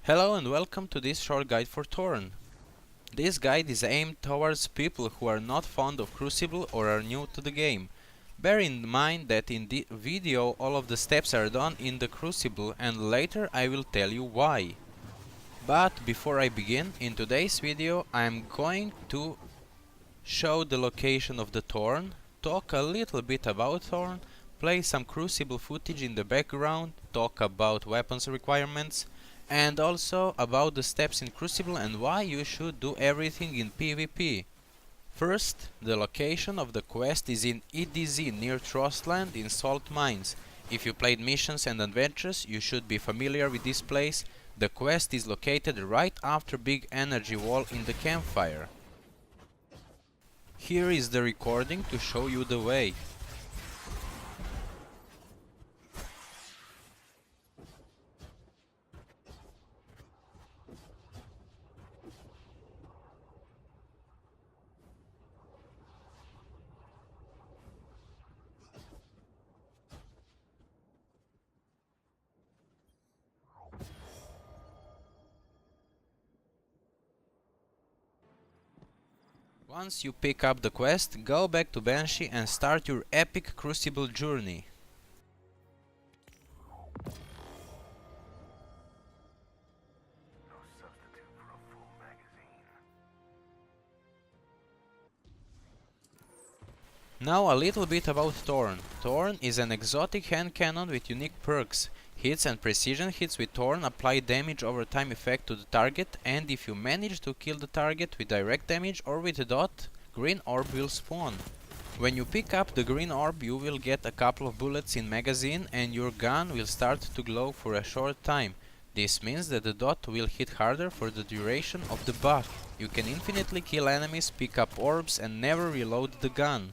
Hello and welcome to this short guide for Thorn. This guide is aimed towards people who are not fond of Crucible or are new to the game. Bear in mind that in the video all of the steps are done in the Crucible and later I will tell you why. But before I begin, in today's video I am going to show the location of the Thorn, talk a little bit about Thorn, play some Crucible footage in the background, talk about weapons requirements, and also about the steps in Crucible and why you should do everything in PvP. First, the location of the quest is in EDZ near Trostland in Salt Mines. If you played missions and adventures, you should be familiar with this place. The quest is located right after big energy wall in the campfire. Here is the recording to show you the way. Once you pick up the quest, go back to Banshee and start your epic Crucible journey. Now a little bit about Thorn. Thorn is an exotic hand cannon with unique perks. Hits and precision hits with Thorn apply damage over time effect to the target, and if you manage to kill the target with direct damage or with a dot, green orb will spawn. When you pick up the green orb you will get a couple of bullets in magazine and your gun will start to glow for a short time. This means that the dot will hit harder for the duration of the buff. You can infinitely kill enemies, pick up orbs and never reload the gun.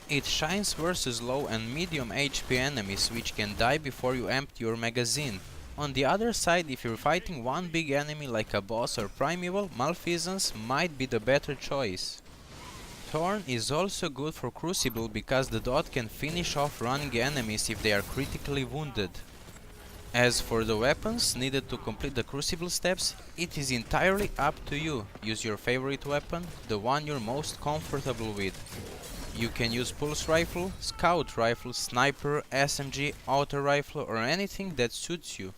It shines versus low and medium HP enemies, which can die before you empty your magazine. On the other side, if you're fighting one big enemy like a boss or primeval, Malfeasance might be the better choice. Thorn is also good for Crucible because the dot can finish off running enemies if they are critically wounded. As for the weapons needed to complete the Crucible steps, it is entirely up to you. Use your favorite weapon, the one you're most comfortable with. You can use pulse rifle, scout rifle, sniper, SMG, auto rifle or anything that suits you.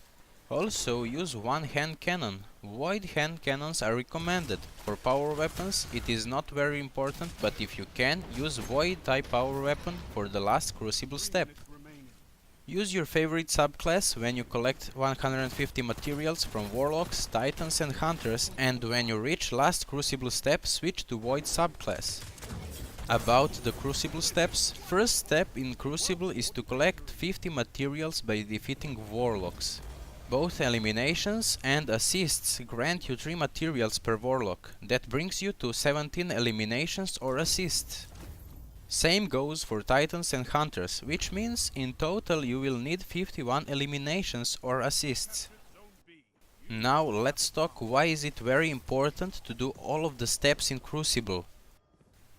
Also use one hand cannon. Void hand cannons are recommended. For power weapons it is not very important, but if you can, use void type power weapon for the last Crucible step. Use your favorite subclass when you collect 150 materials from Warlocks, Titans and Hunters, and when you reach last Crucible step switch to void subclass. About the Crucible steps, first step in Crucible is to collect 50 materials by defeating Warlocks. Both eliminations and assists grant you 3 materials per Warlock. That brings you to 17 eliminations or assists. Same goes for Titans and Hunters, which means in total you will need 51 eliminations or assists. Now let's talk why is it very important to do all of the steps in Crucible.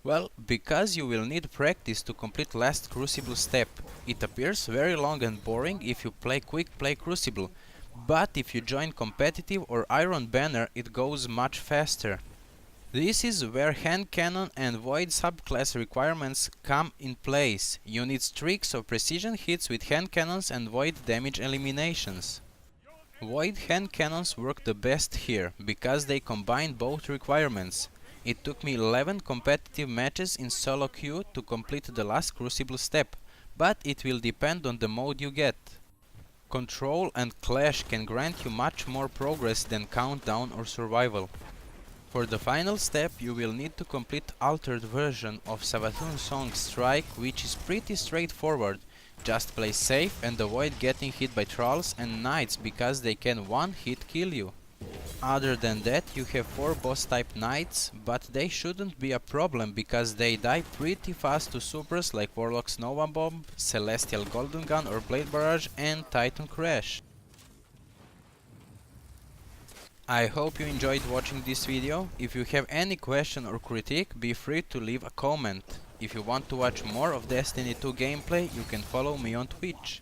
Well, because you will need practice to complete last Crucible step. It appears very long and boring if you play quick play Crucible, but if you join competitive or Iron Banner it goes much faster. This is where hand cannon and void subclass requirements come in place. You need streaks of precision hits with hand cannons and void damage eliminations. Void hand cannons work the best here, because they combine both requirements. It took me 11 competitive matches in solo queue to complete the last Crucible step, but it will depend on the mode you get. Control and Clash can grant you much more progress than Countdown or Survival. For the final step you will need to complete altered version of Savathûn Song Strike, which is pretty straightforward. Just play safe and avoid getting hit by Trolls and Knights because they can one hit kill you. Other than that you have 4 boss type Knights, but they shouldn't be a problem because they die pretty fast to supers like Warlock's Nova Bomb, Celestial Golden Gun or Blade Barrage and Titan Crash. I hope you enjoyed watching this video. If you have any question or critique, be free to leave a comment. If you want to watch more of Destiny 2 gameplay, you can follow me on Twitch.